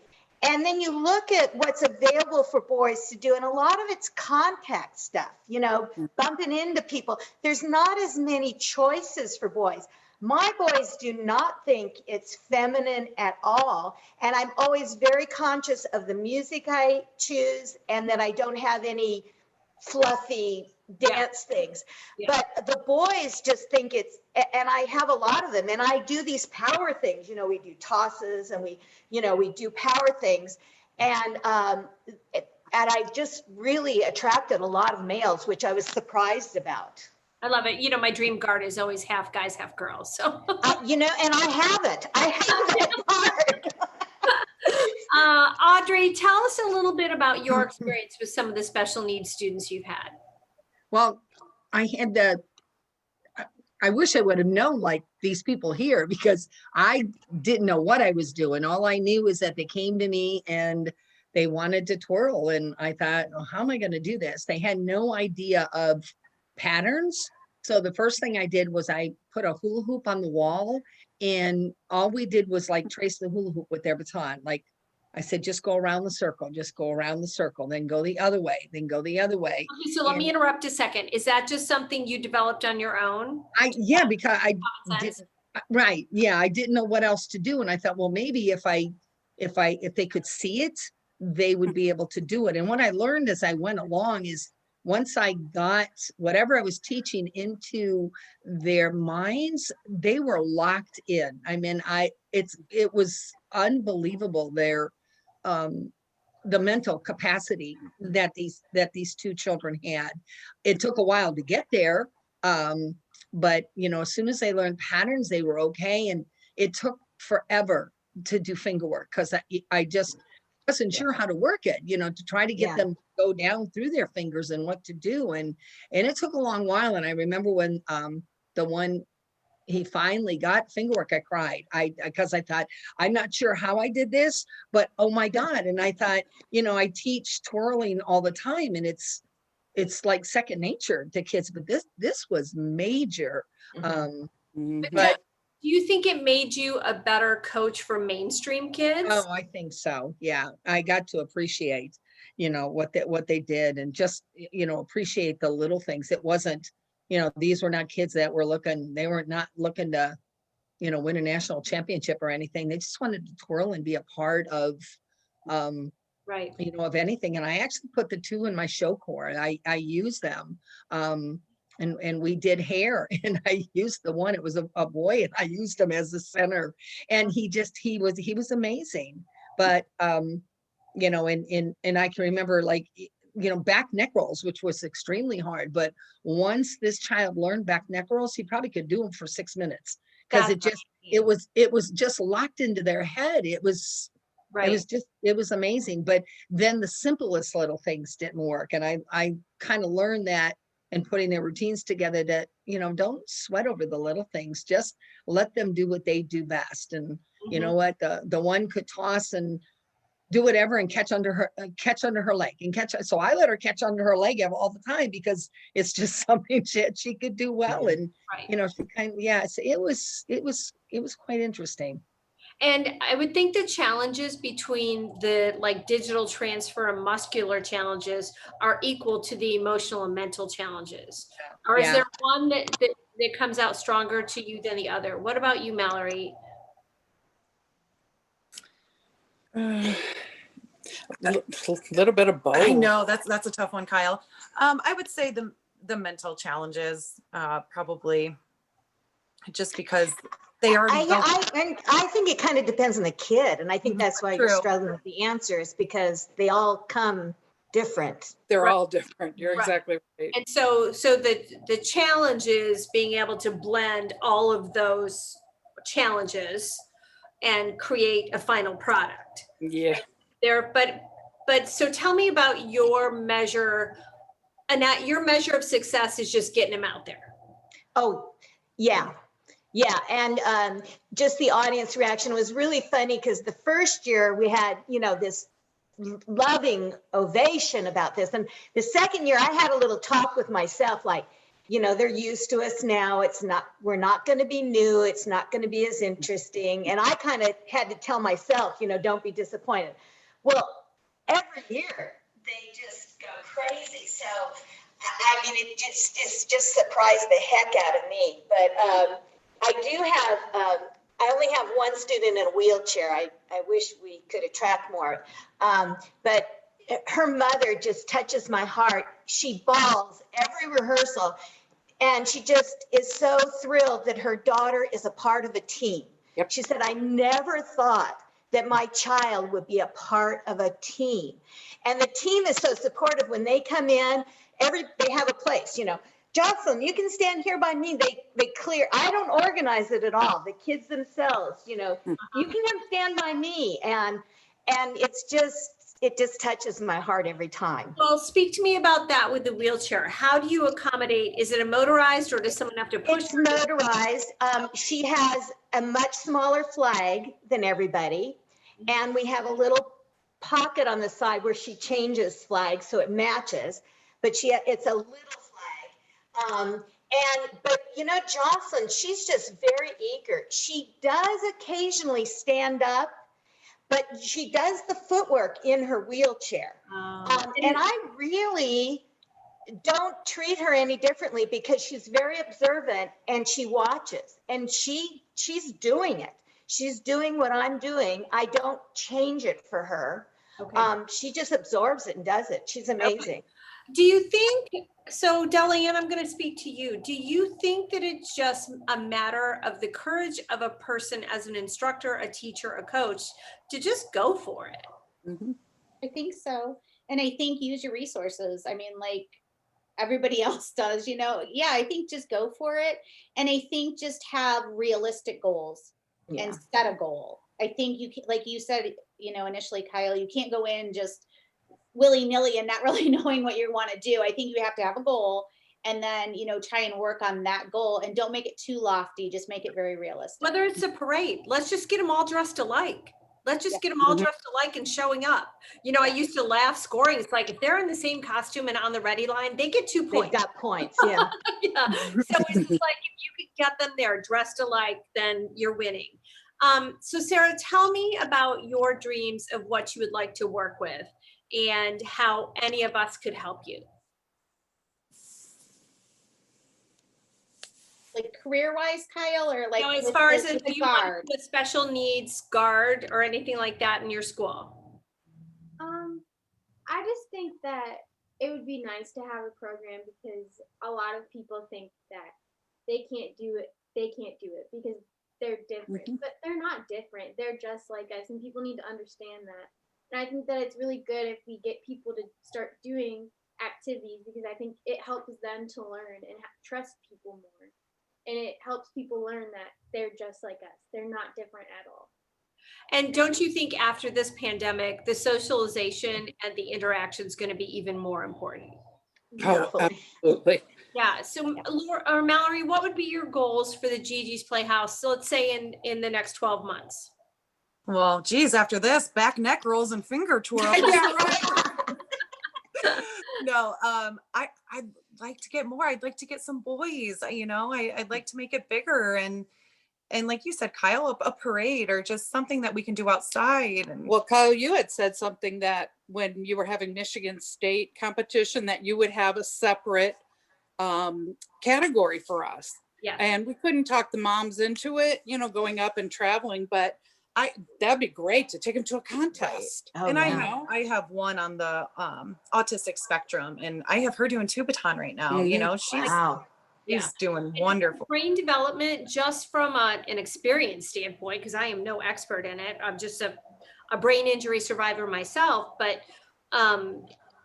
And then you look at what's available for boys to do, and a lot of it's contact stuff, you know, bumping into people. There's not as many choices for boys. My boys do not think it's feminine at all. And I'm always very conscious of the music I choose, and that I don't have any fluffy dance things. But the boys just think it's, and I have a lot of them, and I do these power things. You know, we do tosses, and we do power things. And I just really attracted a lot of males, which I was surprised about. I love it. You know, my dream guard is always half guys, half girls. So, you know, and I have it hard. Audrey, tell us a little bit about your experience with some of the special needs students you've had. Well, I wish I would have known like these people here, because I didn't know what I was doing. All I knew is that they came to me and they wanted to twirl. And I thought, oh, how am I going to do this? They had no idea of patterns. So the first thing I did was I put a hula hoop on the wall, and all we did was like trace the hula hoop with their baton. Like I said, just go around the circle, just go around the circle, then go the other way, then go the other way. Okay, so let me interrupt a second. Is that just something you developed on your own? Because I did, right. Yeah. I didn't know what else to do. And I thought, well, maybe if they could see it, they would be able to do it. And what I learned as I went along is, once I got whatever I was teaching into their minds, they were locked in. I mean, it was unbelievable. The mental capacity that these two children had. It took a while to get there, but you know, as soon as they learned patterns, they were okay. And it took forever to do finger work, because I just wasn't sure how to work it, you know, to try to get them to go down through their fingers and what to do. And it took a long while. And I remember when the one, he finally got finger work, I cried. Because I thought, I'm not sure how I did this, but oh my God. And I thought, I teach twirling all the time, and it's like second nature to kids, but this was major. But do you think it made you a better coach for mainstream kids? oh, I think so. Yeah. I got to appreciate, what they did, and just, appreciate the little things. It wasn't, these were not kids that were they were not looking to, win a national championship or anything. They just wanted to twirl and be a part of, Right. of anything. And I actually put the two in my show corps. I use them. And we did hair, and I used the one, it was a boy, and I used him as the center, and he was amazing. But, and I can remember, like, back neck rolls, which was extremely hard. But once this child learned back neck rolls, he probably could do them for 6 minutes, because it was just locked into their head. It was amazing. But then the simplest little things didn't work. And I kind of learned that, and putting their routines together, that, don't sweat over the little things, just let them do what they do best. And you know what, the one could toss and do whatever and catch under her leg and catch. So I let her catch under her leg all the time, because it's just something she could do well. And, she kind of, so it was quite interesting. And I would think the challenges between the like digital transfer and muscular challenges are equal to the emotional and mental challenges. Or is there one that comes out stronger to you than the other? What about you, Mallory? A little bit of both. I know that's a tough one, Kyle. I would say the mental challenges, probably, just because they already I think it kind of depends on the kid, and I think that's why you're struggling with the answers, because they all come different. They're all different. You're exactly right. And so the challenge is being able to blend all of those challenges and create a final product. Yeah. But so tell me about your measure, and that your measure of success is just getting them out there. Oh, yeah. Yeah. And just the audience reaction was really funny, because the first year we had, this loving ovation about this. And the second year I had a little talk with myself, like, they're used to us now. We're not going to be new. It's not going to be as interesting. And I kind of had to tell myself, don't be disappointed. Well, every year they just go crazy. So, I mean, it's just surprised the heck out of me. But I do have, I only have one student in a wheelchair. I wish we could attract more. But her mother just touches my heart. She bawls every rehearsal, and she just is so thrilled that her daughter is a part of a team. Yep. She said, I never thought that my child would be a part of a team. And the team is so supportive. When they come in, they have a place, Jocelyn, you can stand here by me. They clear. I don't organize it at all. The kids themselves, you can come stand by me. And it just touches my heart every time. Well, speak to me about that with the wheelchair. How do you accommodate? Is it a motorized, or does someone have to push? It's motorized. She has a much smaller flag than everybody. And we have a little pocket on the side where she changes flags so it matches. But it's a little flag. But Jocelyn, she's just very eager. She does occasionally stand up, but she does the footwork in her wheelchair. And I really don't treat her any differently, because she's very observant and she watches, and she's doing it. She's doing what I'm doing. I don't change it for her. Okay. She just absorbs it and does it. She's amazing. Okay. Do you think, so Deland, I'm going to speak to you. Do you think that it's just a matter of the courage of a person as an instructor, a teacher, a coach, to just go for it? Mm-hmm. I think so. And I think use your resources. I mean, like everybody else does, I think just go for it. And I think just have realistic goals and set a goal. I think you can, like you said, initially, Kyle, you can't go in just willy-nilly and not really knowing what you want to do. I think you have to have a goal and then, you know, try and work on that goal, and don't make it too lofty, just make it very realistic. Whether it's a parade, let's just get them all dressed alike. Let's just get them all dressed alike and showing up. You know, I used to laugh scoring. It's like, if they're in the same costume and on the ready line, they get 2 They've points. got points, yeah. Yeah. So it's just like, if you could get them there dressed alike, then you're winning. So Sarah, tell me about your dreams of what you would like to work with and how any of us could help you. Like career-wise, Kyle, or like You know, as far as with if the you want guard? a special needs guard or anything like that in your school. I just think that it would be nice to have a program, because a lot of people think that they can't do it because they're different, but they're not different. They're just like us, and people need to understand that. And I think that it's really good if we get people to start doing activities, because I think it helps them to learn and trust people more. And it helps people learn that they're just like us. They're not different at all. And don't you think after this pandemic, the socialization and the interaction is going to be even more important? Oh, absolutely. Yeah. So Laura, or Mallory, what would be your goals for the Gigi's Playhouse? So let's say in the next 12 months. Well, geez, after this, back neck rolls and finger twirls. No, I'd like to get more. I'd like to get some boys, you know, I'd like to make it bigger, and like you said, Kyle, a parade or just something that we can do outside. And Well, Kyle, you had said something that when you were having Michigan State competition, that you would have a separate category for us. Yes. And we couldn't talk the moms into it, you know, going up and traveling, but that'd be great to take them to a contest. Oh, and yeah. I have one on the autistic spectrum, and I have her doing Tubaton right now. You know, she's Wow. doing wonderful. Brain development, just from an experience standpoint, because I am no expert in it. I'm just a brain injury survivor myself. But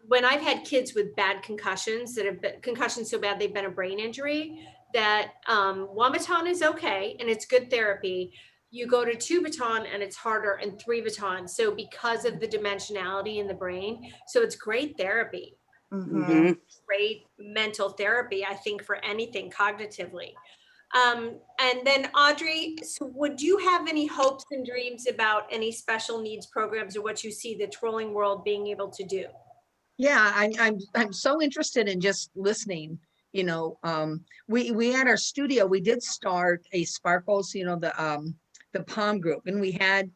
when I've had kids with bad concussions that have been concussions so bad they've been a brain injury, that one baton is okay and it's good therapy. You go to 2 baton and it's harder, and 3 baton. So because of the dimensionality in the brain, so it's great therapy. Great mental therapy, I think, for anything cognitively. And then Audrey, so would you have any hopes and dreams about any special needs programs, or what you see the twirling world being able to do? Yeah, I'm so interested in just listening. You know, we at our studio, we did start a Sparkles, you know, the Palm group, and we had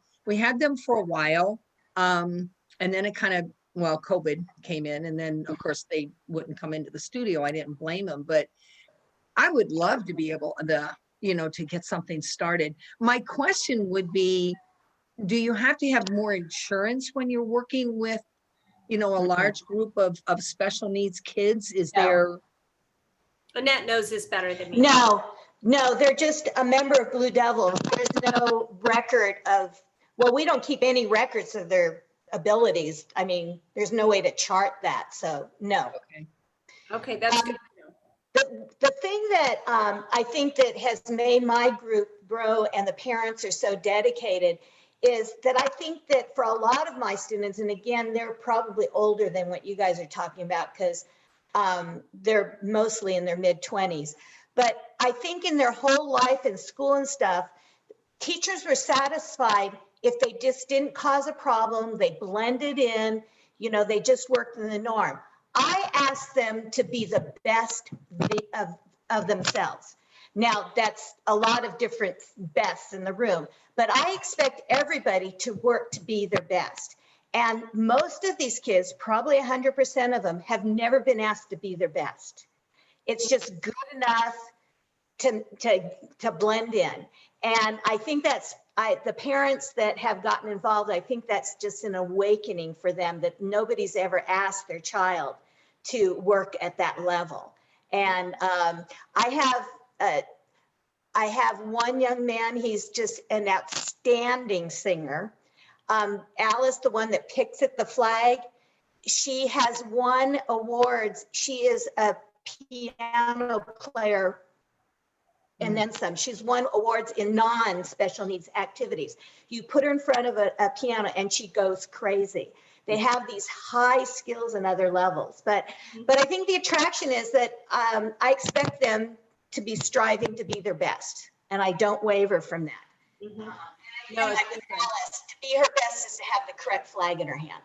them for a while. And then it kind of, well, COVID came in, and then of course they wouldn't come into the studio. I didn't blame them, but I would love to be able to get something started. My question would be, do you have to have more insurance when you're working with, you know, a large group of special needs kids? Is there? Annette knows this better than me. No, they're just a member of Blue Devil. There's no record of, well, we don't keep any records of their abilities. I mean, there's no way to chart that. So no. Okay, that's good. The thing that I think that has made my group grow, and the parents are so dedicated, is that I think that for a lot of my students, and again, they're probably older than what you guys are talking about, because they're mostly in their mid-20s. But I think in their whole life in school and stuff, teachers were satisfied if they just didn't cause a problem, they blended in, you know, they just worked in the norm. I asked them to be the best of themselves. Now, that's a lot of different bests in the room, but I expect everybody to work to be their best. And most of these kids, probably 100% of them, have never been asked to be their best. It's just good enough to blend in. And I think that's, the parents that have gotten involved, I think that's just an awakening for them, that nobody's ever asked their child to work at that level. And I have one young man, he's just an outstanding singer. Alice, the one that picks at the flag, she has won awards. She is a piano player and then some. She's won awards in non-special needs activities. You put her in front of a piano and she goes crazy. They have these high skills in other levels. But I think the attraction is that I expect them to be striving to be their best. And I don't waver from that. No, And it's like with good. Alice, to be her best is to have the correct flag in her hand.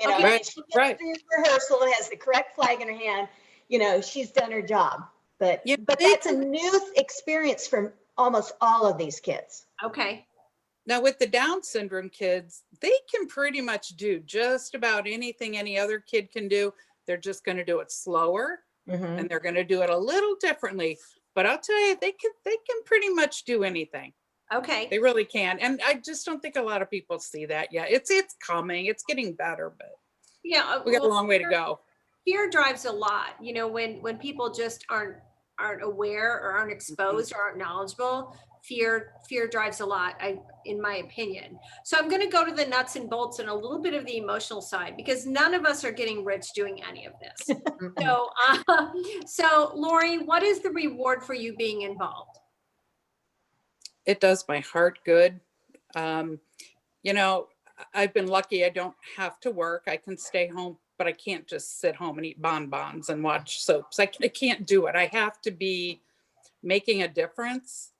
You know, Okay. if she gets through rehearsal and has the correct flag in her hand, you know, she's done her job. But Yeah, that's a new experience from almost all of these kids. Okay. Now with the Down syndrome kids, they can pretty much do just about anything any other kid can do. They're just going to do it slower and they're going to do it a little differently. But I'll tell you, they can pretty much do anything. Okay. They really can. And I just don't think a lot of people see that yet. It's coming. It's getting better, but Yeah. we got a long way to go. Fear drives a lot, you know, when people just aren't aware or aren't exposed or aren't knowledgeable. Fear drives a lot, in my opinion. So I'm going to go to the nuts and bolts and a little bit of the emotional side, because none of us are getting rich doing any of this. So Laurie, what is the reward for you being involved? It does my heart good. You know, I've been lucky. I don't have to work. I can stay home, but I can't just sit home and eat bonbons and watch soaps. I can't do it. I have to be making a difference.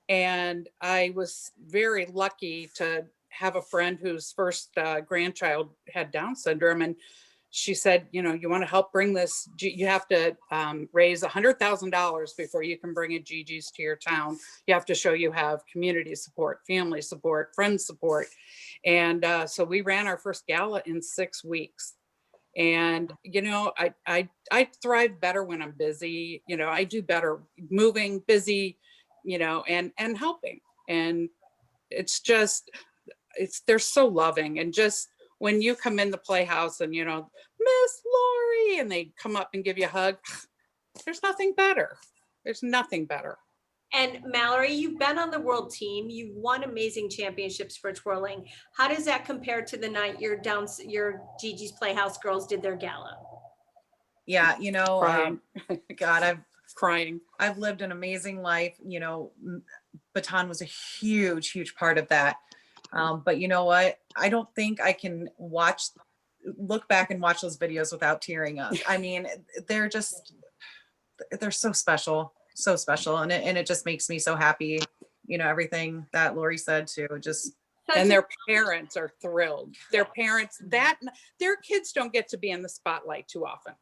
And I was very lucky to have a friend whose first grandchild had Down syndrome. And she said, you know, you want to help bring this, you have to raise $100,000 before you can bring a Gigi's to your town. You have to show you have community support, family support, friend support. And so we ran our first gala in 6 weeks. And, you know, I thrive better when I'm busy. You know, I do better moving, busy, you know, and helping. And it's just, they're so loving. And just when you come in the Playhouse and, you know, Miss Laurie, and they come up and give you a hug, there's nothing better. There's nothing better. And Mallory, you've been on the world team. You've won amazing championships for twirling. How does that compare to the night your Gigi's Playhouse girls did their gala? Yeah, you know, Crying. God, Crying. I've lived an amazing life. You know, baton was a huge part of that. But you know what? I don't think I can look back and watch those videos without tearing up. I mean, they're so special, and it just makes me so happy. You know, everything that Laurie said too, just. And their parents are thrilled. Their parents, their kids don't get to be in the spotlight too often.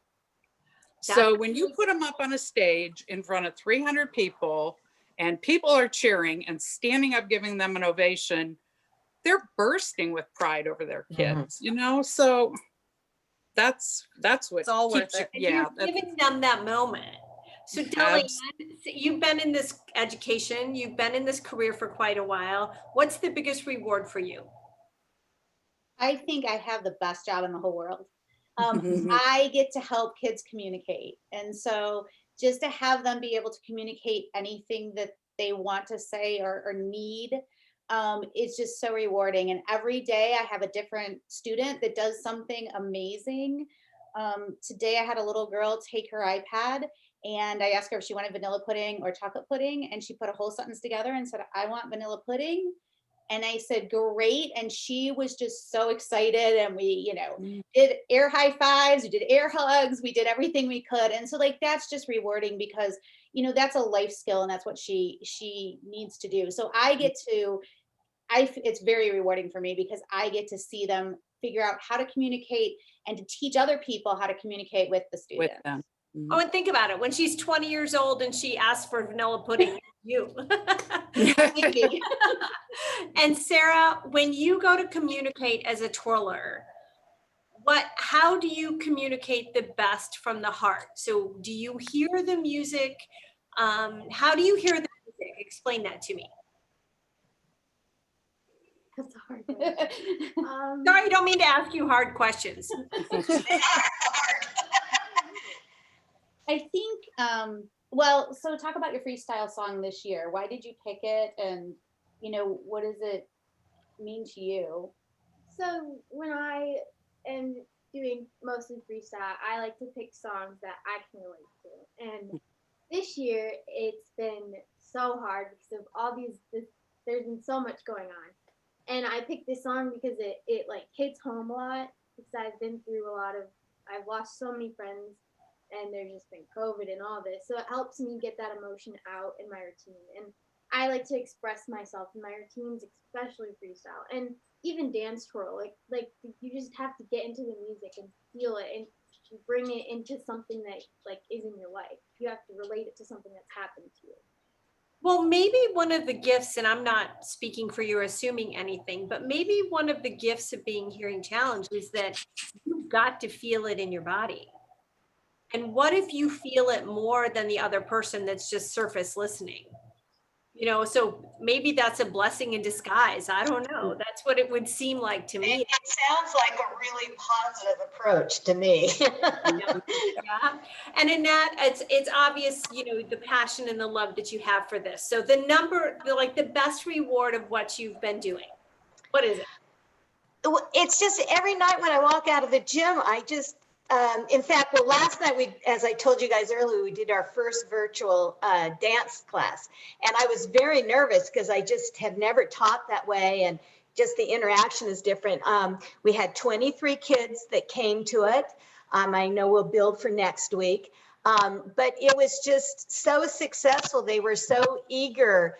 So when you put them up on a stage in front of 300 people and people are cheering and standing up, giving them an ovation, they're bursting with pride over their kids, you know? So that's what It's all worth it. Yeah. You're giving them that moment. So Deland, you've been in this education, you've been in this career for quite a while. What's the biggest reward for you? I think I have the best job in the whole world. I get to help kids communicate. And so just to have them be able to communicate anything that they want to say or need, it's just so rewarding. And every day I have a different student that does something amazing. Today I had a little girl take her iPad and I asked her if she wanted vanilla pudding or chocolate pudding. And she put a whole sentence together and said, I want vanilla pudding. And I said, great. And she was just so excited. And we, you know, did air high fives, we did air hugs, we did everything we could. And so like, that's just rewarding because, you know, that's a life skill and that's what she needs to do. So I get to, it's very rewarding for me because I get to see them figure out how to communicate and to teach other people how to communicate with the students. With them. Oh, and think about it. When she's 20 years old and she asks for vanilla pudding, you. And Sarah, when you go to communicate as a twirler, how do you communicate the best from the heart? So do you hear the music? How do you hear the music? Explain that to me. That's a hard one. Sorry, I don't mean to ask you hard questions. I think, well, so talk about your freestyle song this year. Why did you pick it? And, you know, what does it mean to you? So when I am doing mostly freestyle, I like to pick songs that I can relate to. And this year, it's been so hard because of all there's been so much going on. And I picked this song because it like hits home a lot because I've been through I've lost so many friends, and there's just been COVID and all this. So it helps me get that emotion out in my routine. And I like to express myself in my routines, especially freestyle and even dance twirl. Like you just have to get into the music and feel it and bring it into something that like is in your life. You have to relate it to something that's happened to you. Well, maybe one of the gifts, and I'm not speaking for you or assuming anything, but maybe one of the gifts of being hearing challenged is that you've got to feel it in your body. And what if you feel it more than the other person that's just surface listening? You know, so maybe that's a blessing in disguise. I don't know. That's what it would seem like to me. It sounds like a really positive approach to me. Yeah. And in that, it's obvious, you know, the passion and the love that you have for this. So the best reward of what you've been doing, what is it? It's just every night when I walk out of the gym, I just, in fact, well, last night as I told you guys earlier, we did our first virtual dance class. And I was very nervous because I just have never taught that way. And just the interaction is different. We had 23 kids that came to it. I know we'll build for next week. But it was just so successful. They were so eager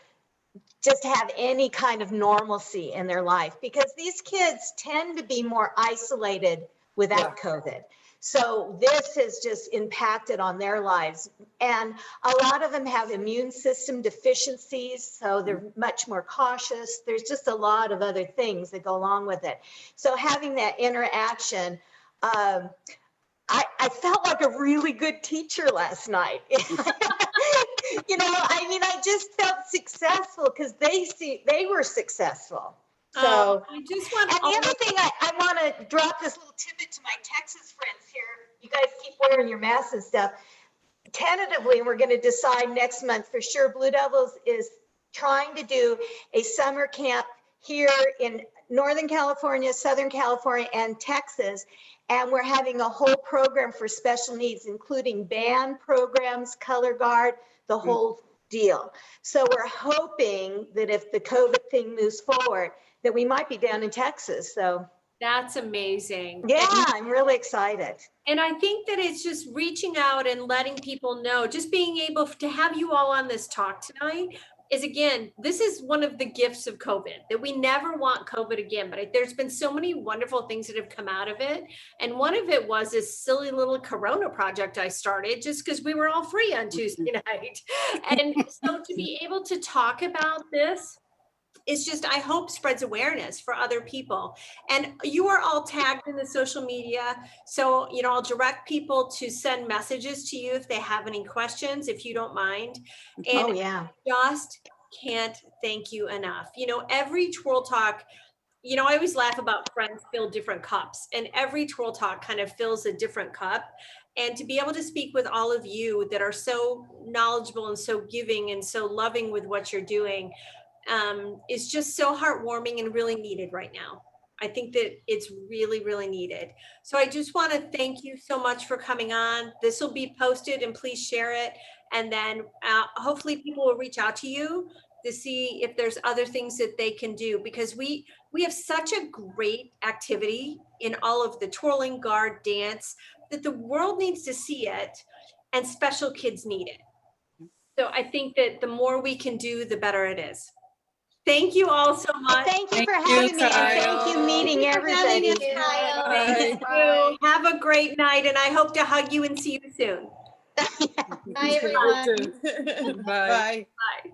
just to have any kind of normalcy in their life, because these kids tend to be more isolated without COVID. So this has just impacted on their lives. And a lot of them have immune system deficiencies, so they're much more cautious. There's just a lot of other things that go along with it. So having that interaction, I felt like a really good teacher last night. You know, I mean, I just felt successful because they were successful. So I just want and the other thing, I want to drop this little tidbit to my Texas friends here. You guys keep wearing your masks and stuff. Tentatively, we're going to decide next month for sure. Blue Devils is trying to do a summer camp here in Northern California, Southern California, and Texas. And we're having a whole program for special needs, including band programs, Colorguard, the whole deal. So we're hoping that if the COVID thing moves forward, that we might be down in Texas. So that's amazing. yeah, I'm really excited. And I think that it's just reaching out and letting people know, just being able to have you all on this talk tonight is, again, this is one of the gifts of COVID, that we never want COVID again, but there's been so many wonderful things that have come out of it. And one of it was this silly little Corona project I started just because we were all free on Tuesday night. And so to be able to talk about this, it's just, I hope spreads awareness for other people. And you are all tagged in the social media. So, you know, I'll direct people to send messages to you if they have any questions, if you don't mind. And oh, yeah. Just can't thank you enough. You know, every Twirl Talk, you know, I always laugh about friends fill different cups, and every Twirl Talk kind of fills a different cup. And to be able to speak with all of you that are so knowledgeable and so giving and so loving with what you're doing, is just so heartwarming and really needed right now. I think that it's really, really needed. So I just want to thank you so much for coming on. This will be posted, and please share it. And then hopefully people will reach out to you to see if there's other things that they can do, because we have such a great activity in all of the twirling, guard, dance, that the world needs to see it, and special kids need it. So I think that the more we can do, the better it is. Thank you all so much. Thank you for having me, and thank you meeting everybody. Thank you. Have a great night, and I hope to hug you and see you soon. Bye, everyone. Bye. Bye.